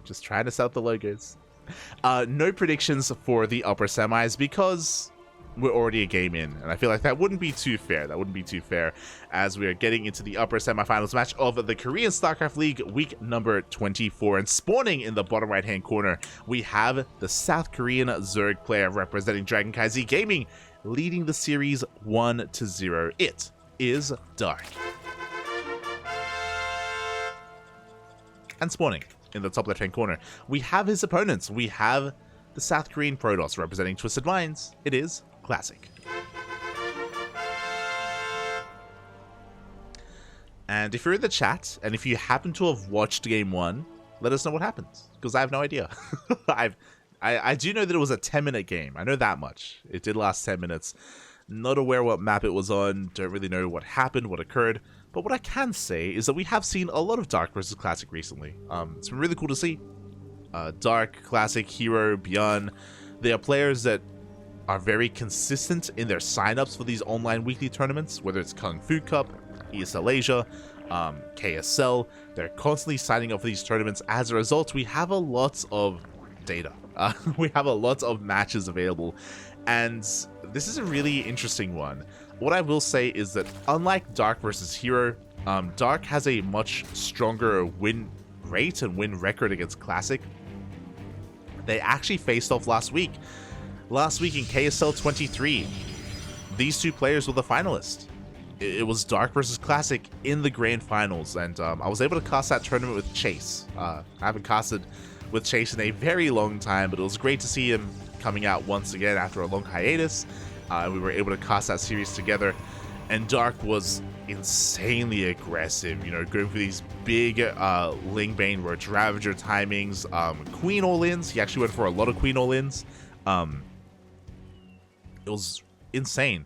Just trying to sell the logos. No predictions for the upper semis because we're already a game in, and I feel like that wouldn't be too fair. That wouldn't be too fair as we are getting into the upper semifinals match of the Korean Starcraft League week number 24. And spawning in the bottom right hand corner, we have the South Korean Zerg player representing CranKy Z Gaming, leading the series 1-0. It is Dark. And spawning in the top left hand corner, we have his opponents. We have the South Korean Protoss representing Twisted Minds. It is Classic. And if you're in the chat, and if you happen to have watched game 1, let us know what happens, because I have no idea. I do know that it was a 10-minute game. I know that much. It did last 10 minutes. Not aware what map it was on. Don't really know what happened, what occurred. But what I can say is that we have seen a lot of Dark versus Classic recently. It's been really cool to see. Dark, Classic, Hero, Beyond. They are players that are very consistent in their signups for these online weekly tournaments, whether it's Kung Fu Cup, ESL Asia, KSL. They're constantly signing up for these tournaments. As a result, we have a lot of data. We have a lot of matches available, and this is a really interesting one. What I will say is that unlike Dark versus Hero, Dark has a much stronger win rate and win record against Classic. They actually faced off last week. Last week in KSL 23, these two players were the finalists. It was Dark versus Classic in the grand finals, and I was able to cast that tournament with Chase. I haven't casted with Chase in a very long time, but it was great to see him coming out once again after a long hiatus. We were able to cast that series together, and Dark was insanely aggressive, you know, going for these big Lingbane Roach Ravager timings, Queen all-ins. He actually went for a lot of Queen all-ins. It was insane.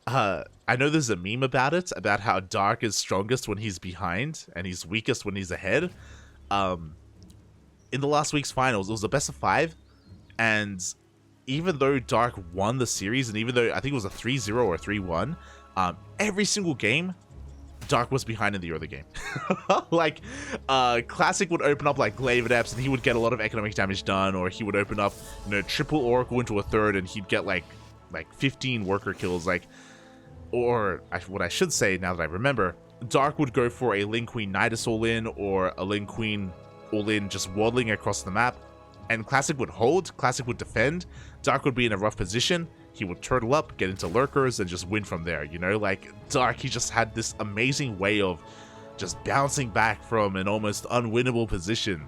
I know there's a meme about it, about how Dark is strongest when he's behind and he's weakest when he's ahead. In the last week's finals, it was a best of 5, and even though Dark won the series, and even though I think it was a 3-0 or 3-1, every single game, Dark was behind in the other game. Like, Classic would open up like Glaive Adepts and he would get a lot of economic damage done, or he would open up, you know, triple Oracle into a third and he'd get like 15 worker kills, like, or what I should say now that I remember, Dark would go for a Lin Queen Nidus all-in or a Lin Queen all-in just waddling across the map, and Classic would hold, Classic would defend, Dark would be in a rough position, he would turtle up, get into lurkers, and just win from there, you know? Like, Dark, he just had this amazing way of just bouncing back from an almost unwinnable position.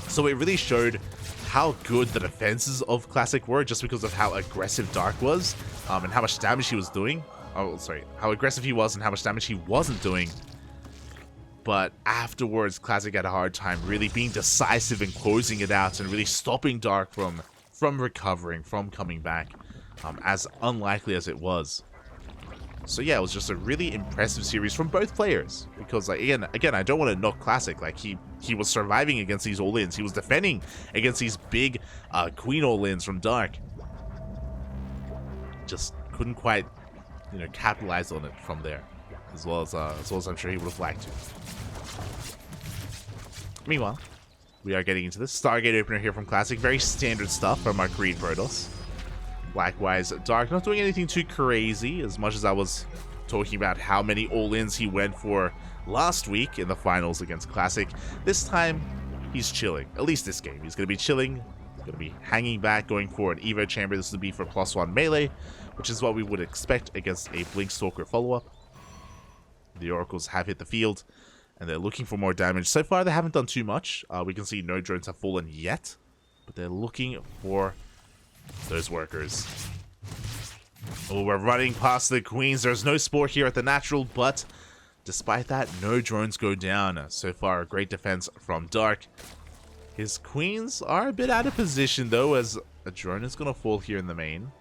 So it really showed how good the defenses of Classic were, just because of how aggressive Dark was, and how much damage he was doing. Oh, sorry, how aggressive he was and how much damage he wasn't doing. But afterwards, Classic had a hard time really being decisive and closing it out and really stopping Dark from recovering, from coming back, as unlikely as it was. So yeah, it was just a really impressive series from both players, because like again, I don't want to knock Classic. Like he was surviving against these all-ins, he was defending against these big Queen all-ins from Dark. Just couldn't quite, you know, capitalize on it from there, as well as I'm sure he would have liked to. Meanwhile, we are getting into this Stargate opener here from Classic. Very standard stuff from our Korean Protoss. Likewise, Dark not doing anything too crazy, as much as I was talking about how many all-ins he went for last week in the finals against Classic. This time, he's chilling. At least this game. He's going to be chilling. He's going to be hanging back, going for an Evo Chamber. This would be for +1 melee, which is what we would expect against a Blink Stalker follow-up. The Oracles have hit the field, and they're looking for more damage. So far, they haven't done too much. We can see no drones have fallen yet, but they're looking for those workers. Oh, we're running past the Queens. There's no Spore here at the natural, but despite that, no drones go down. So far, a great defense from Dark. His Queens are a bit out of position, though, as a drone is going to fall here in the main.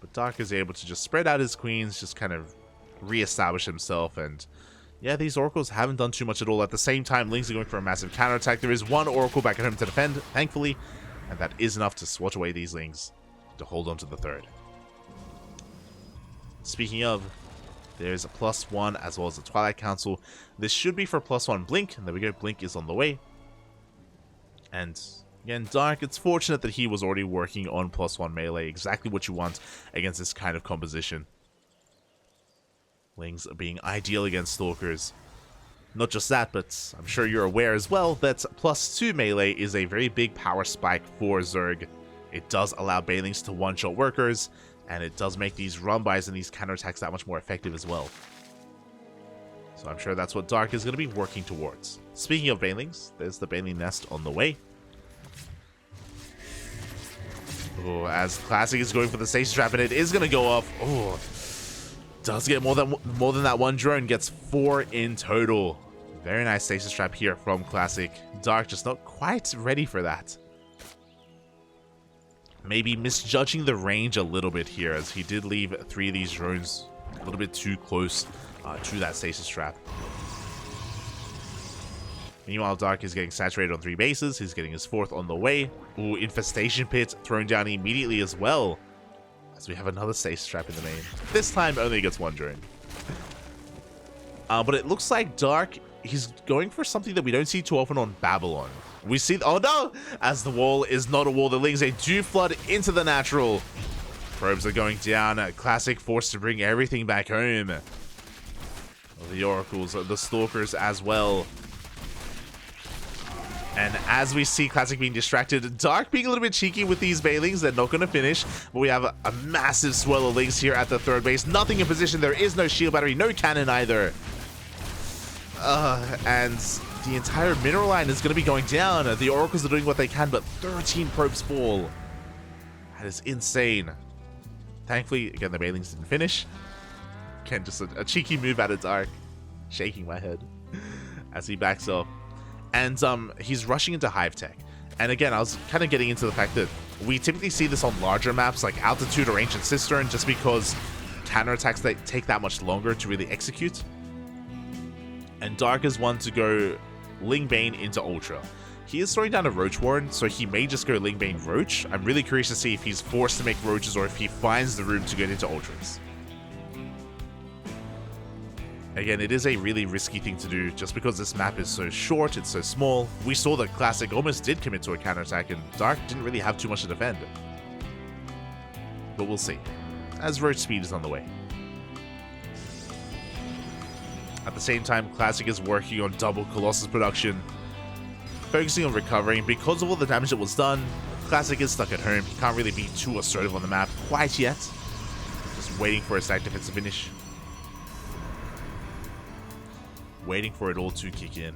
But Dark is able to just spread out his Queens, just kind of re-establish himself, and yeah, these Oracles haven't done too much at all. At the same time, Lings are going for a massive counterattack. There is one Oracle back at home to defend, thankfully, and that is enough to swat away these Lings to hold on to the third. Speaking of, there's a +1 as well as a Twilight Council. This should be for +1 Blink, and there we go, Blink is on the way. And again, Dark, it's fortunate that he was already working on +1 melee, exactly what you want against this kind of composition. Lings being ideal against Stalkers. Not just that, but I'm sure you're aware as well that +2 melee is a very big power spike for Zerg. It does allow Banelings to one-shot workers, and it does make these run-bys and these counterattacks that much more effective as well. So I'm sure that's what Dark is going to be working towards. Speaking of Banelings, there's the Baneling nest on the way. Oh, as Classic is going for the stasis trap, and it is going to go off. Oh, does get more than that one drone, gets 4 in total. Very nice stasis trap here from Classic. Dark just not quite ready for that. Maybe misjudging the range a little bit here, as he did leave 3 of these drones a little bit too close to that stasis trap. Meanwhile, Dark is getting saturated on 3 bases. He's getting his 4th on the way. Ooh, Infestation Pit thrown down immediately as well, as we have another stasis trap in the main. This time only gets 1 drone. But it looks like Dark, he's going for something that we don't see too often on Babylon. We see, oh no, as the wall is not a wall. The Lings, they do flood into the natural. Probes are going down. Classic forced to bring everything back home. The Oracles, the Stalkers as well. And as we see Classic being distracted, Dark being a little bit cheeky with these Banelings. They're not going to finish, but we have a massive swell of Lings here at the 3rd base. Nothing in position. There is no shield battery, no cannon either. And the entire mineral line is going to be going down. The Oracles are doing what they can, but 13 probes fall. That is insane. Thankfully, again, the Banelings didn't finish. Again, just a cheeky move out of Dark. Shaking my head as he backs off. And he's rushing into Hive Tech. And again, I was kind of getting into the fact that we typically see this on larger maps like Altitude or Ancient Cistern, just because counterattacks that take that much longer to really execute. And Dark is one to go Ling Bane into Ultra. He is throwing down a Roach Warren, so he may just go Ling Bane Roach. I'm really curious to see if he's forced to make Roaches or if he finds the room to get into Ultras. Again, it is a really risky thing to do just because this map is so short, it's so small. We saw that Classic almost did commit to a counterattack and Dark didn't really have too much to defend. But we'll see, as Roach Speed is on the way. At the same time, Classic is working on double Colossus production, focusing on recovering. Because of all the damage that was done, Classic is stuck at home. He can't really be too assertive on the map quite yet. Just waiting for his stack defense to finish. Waiting for it all to kick in.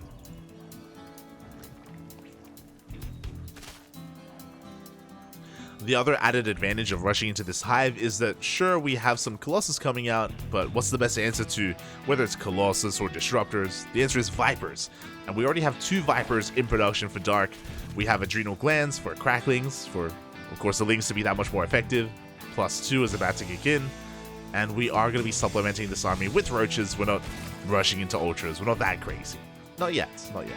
The other added advantage of rushing into this hive is that, sure, we have some Colossus coming out, but what's the best answer to whether it's Colossus or Disruptors? The answer is Vipers. And we already have 2 Vipers in production for Dark. We have Adrenal Glands for Cracklings, for, of course, the Lings to be that much more effective. +2 is about to kick in. And we are going to be supplementing this army with Roaches. We're not rushing into Ultras. We're not that crazy. Not yet. Not yet.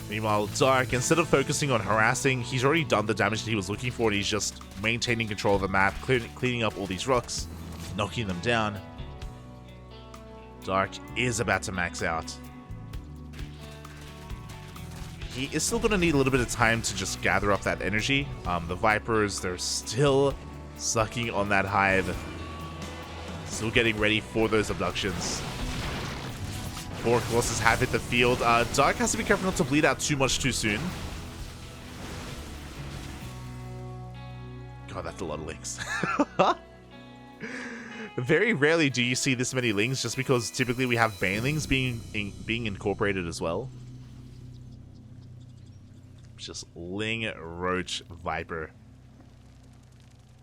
Meanwhile, Dark, instead of focusing on harassing, he's already done the damage that he was looking for, and he's just maintaining control of the map, cleaning up all these rocks, knocking them down. Dark is about to max out. He is still going to need a little bit of time to just gather up that energy. The Vipers, they're still sucking on that hive. Still getting ready for those abductions. 4 Colossus have hit the field. Dark has to be careful not to bleed out too much too soon. God, that's a lot of Lings. Very rarely do you see this many Lings, just because typically we have Banelings being incorporated as well. Just Ling, Roach, Viper.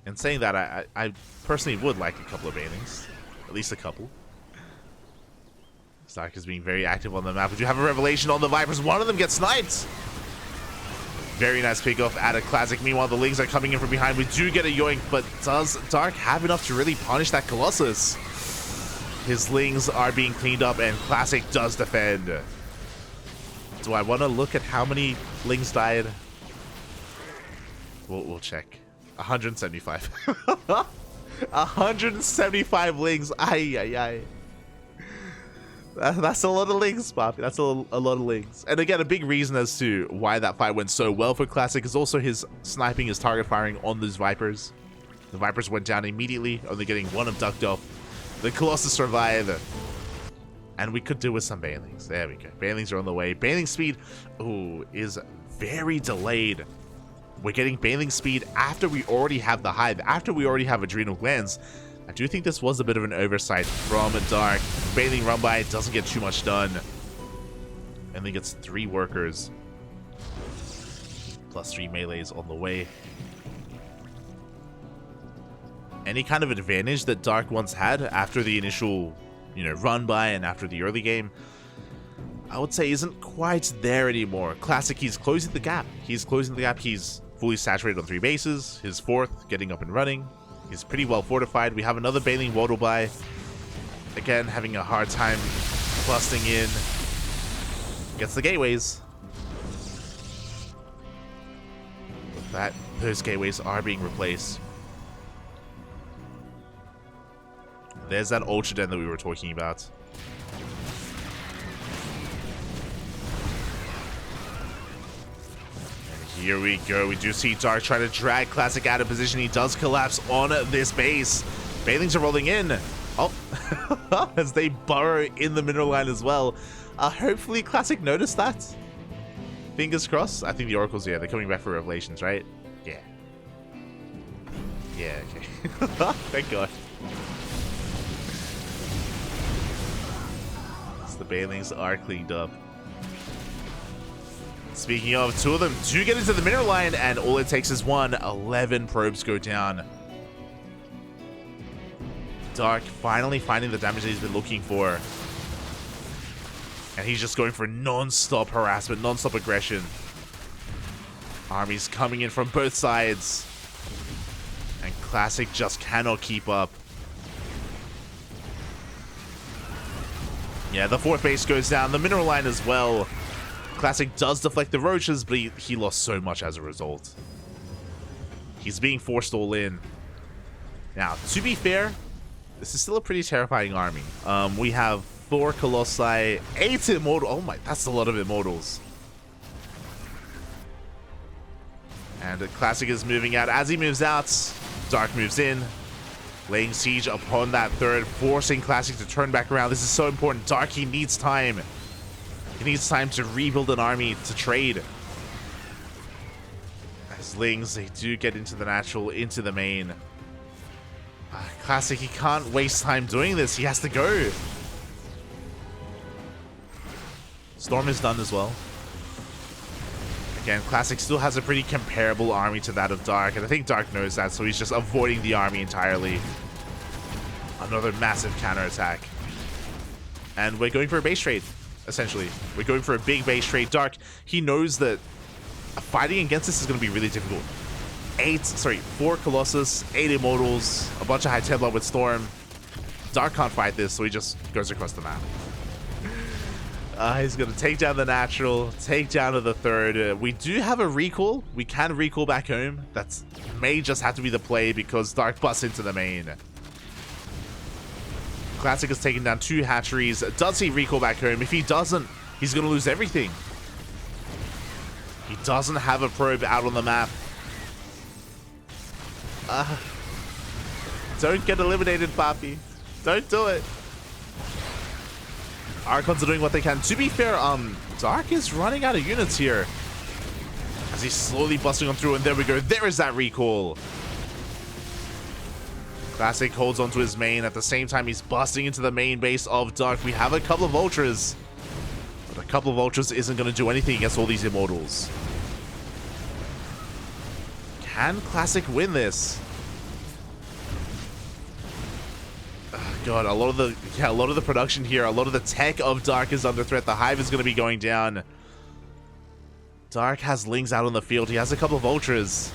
And saying that, I personally would like a couple of Banelings. At least a couple. Stark is being very active on the map. We do have a revelation on the Vipers. One of them gets sniped. Very nice pickoff at a Classic. Meanwhile, the Lings are coming in from behind. We do get a yoink, but does Dark have enough to really punish that Colossus? His Lings are being cleaned up, and Classic does defend. Do I want to look at how many Lings died? We'll check. 175. 175 lings. Ay, ay, ay. That's a lot of lings, Poppy. That's a lot of lings. And again, a big reason as to why that fight went so well for Classic is also his sniping, his target firing on those Vipers. The Vipers went down immediately, only getting one abduct off. The Colossus survived. And we could do with some Banelings. There we go. Banelings are on the way. Baneling speed, ooh, is very delayed. We're getting Baneling speed after we already have the Hive, after we already have Adrenal Glands. I do think this was a bit of an oversight from Dark. Baneling run by doesn't get too much done. Only gets 3 workers. Plus 3 melees on the way. Any kind of advantage that Dark once had after the initial, run by and after the early game, I would say isn't quite there anymore. Classic, he's closing the gap. He's fully saturated on 3 bases. His 4th getting up and running. He's pretty well fortified. We have another Baneling Waddle by. Again, having a hard time busting in. Gets the gateways. With that, those gateways are being replaced. There's that Ultra Den that we were talking about. Here we go. We do see Dark try to drag Classic out of position. He does collapse on this base. Banelings are rolling in. Oh, as they burrow in the mineral line as well. Hopefully Classic noticed that. Fingers crossed. I think the Oracles, yeah, they're coming back for Revelations, right? Yeah. Yeah, okay. Thank God. So the Banelings are cleaned up. Speaking of, 2 of them do get into the mineral line, and all it takes is 1. 11 probes go down. Dark finally finding the damage that he's been looking for. And he's just going for non-stop harassment, non-stop aggression. Armies coming in from both sides. And Classic just cannot keep up. Yeah, the 4th base goes down. The mineral line as well. Classic does deflect the roaches, but he lost so much as a result. He's being forced all in. Now, to be fair, this is still a pretty terrifying army. We have 4 Colossi, 8 Immortals. Oh my, that's a lot of Immortals. And Classic is moving out. As he moves out, Dark moves in, laying siege upon that 3rd, forcing Classic to turn back around. This is so important. Dark, he needs time. He needs time to rebuild an army to trade. As Lings, they do get into the natural, into the main. Classic, he can't waste time doing this. He has to go. Storm is done as well. Again, Classic still has a pretty comparable army to that of Dark, and I think Dark knows that, so he's just avoiding the army entirely. Another massive counterattack. And we're going for a base trade. Essentially, we're going for a big base trade. Dark, he knows that fighting against this is going to be really difficult. 4 Colossus, 8 Immortals, a bunch of High Templar with Storm. Dark can't fight this, so he just goes across the map. He's going to take down the natural, take down to the 3rd. We do have a recall. We can recall back home. That may just have to be the play because Dark busts into the main. Classic has taken down 2 hatcheries. Does he recall back home? If he doesn't, he's going to lose everything. He doesn't have a probe out on the map. Don't get eliminated, Papi. Don't do it. Archons are doing what they can. To be fair, Dark is running out of units here. As he's slowly busting on through, and there we go. There is that recall. Classic holds onto his main. At the same time, he's busting into the main base of Dark. We have a couple of Ultras. But a couple of Ultras isn't going to do anything against all these Immortals. Can Classic win this? God, a lot of the production here, a lot of the tech of Dark is under threat. The Hive is going to be going down. Dark has Lings out on the field. He has a couple of Ultras.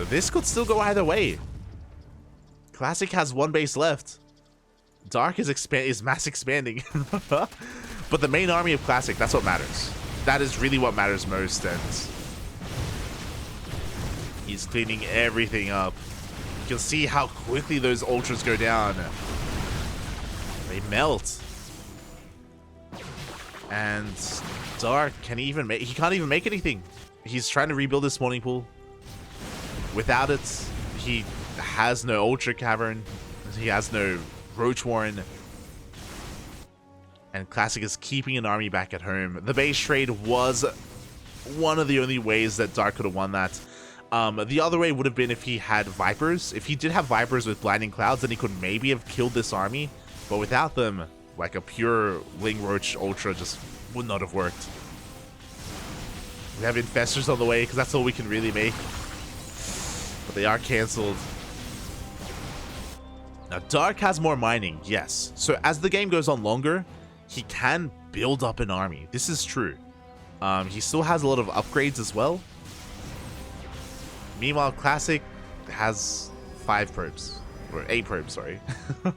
This could still go either way. Classic has 1 base left. Dark is mass expanding. But the main army of Classic, that's what matters. That is really what matters most, and he's cleaning everything up. You can see how quickly those ultras go down. They melt. And Dark, can he even make... He can't even make anything. He's trying to rebuild his spawning pool. Without it, he has no Ultra Cavern. He has no Roach Warren. And Classic is keeping an army back at home. The base trade was one of the only ways that Dark could have won that. The other way would have been if he had Vipers. If he did have Vipers with Blinding Clouds, then he could maybe have killed this army. But without them, like a pure Ling Roach Ultra just would not have worked. We have Infestors on the way, because that's all we can really make. But they are cancelled. Now, Dark has more mining, yes. So as the game goes on longer, he can build up an army. This is true. He still has a lot of upgrades as well. Meanwhile, Classic has 5 probes. Or 8 probes, sorry.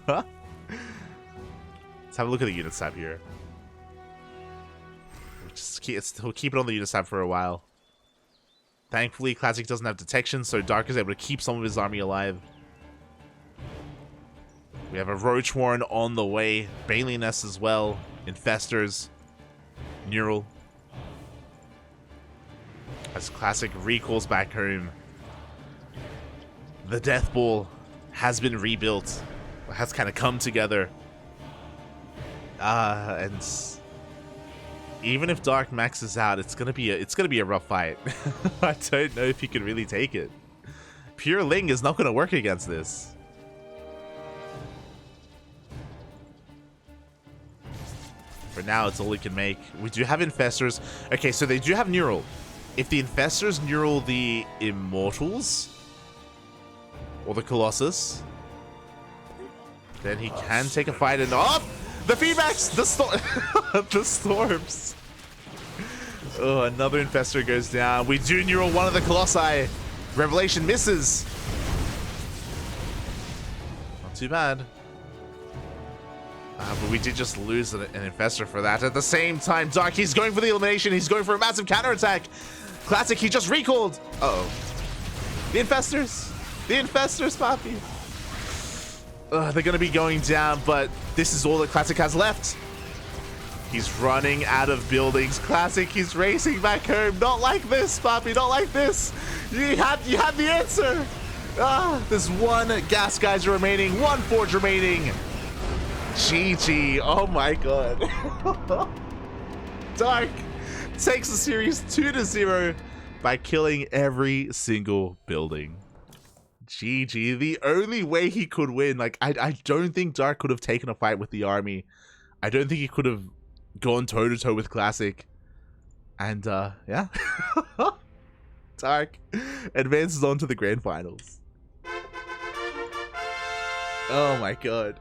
Let's have a look at the units tab here. We'll keep it on the units tab for a while. Thankfully, Classic doesn't have detection, so Dark is able to keep some of his army alive. We have a Roach Warren on the way. Bailey Nest as well. Infestors. Neural. As Classic recalls back home. The Death Ball has been rebuilt. Has kind of come together. And even if Dark maxes out, it's gonna be a rough fight. I don't know if he can really take it. Pure Ling is not gonna work against this. For now, it's all he can make. We do have Infestors. Okay, so they do have Neural. If the Infestors Neural the Immortals or the Colossus, then he can take a fight and the feedbacks! The storms! Oh, another Infestor goes down. We do neural one of the Colossi. Revelation misses. Not too bad. But we did just lose an Infestor for that. At the same time, Dark, he's going for the elimination. He's going for a massive counterattack. Classic, he just recalled. Uh-oh. The Infestors. The Infestors, Papi. They're going to be going down, but this is all that Classic has left. He's running out of buildings. Classic, he's racing back home. Not like this, Papi, not like this. You had the answer. There's one gas geyser remaining, one forge remaining. GG, oh my god. Dark takes the series 2-0 by killing every single building. GG, the only way he could win, like, I don't think Dark could have taken a fight with the army. I don't think he could have gone toe-to-toe with Classic. And, yeah. Dark advances on to the grand finals. Oh my god.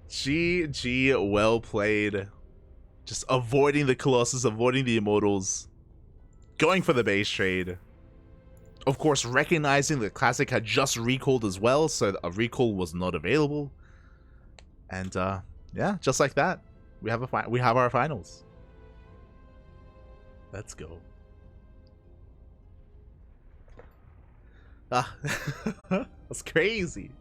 GG, well played. Just avoiding the Colossus, avoiding the Immortals. Going for the base trade. Of course, recognizing that Classic had just recalled as well, so a recall was not available. And yeah, just like that, we have our finals. Let's go. That's crazy.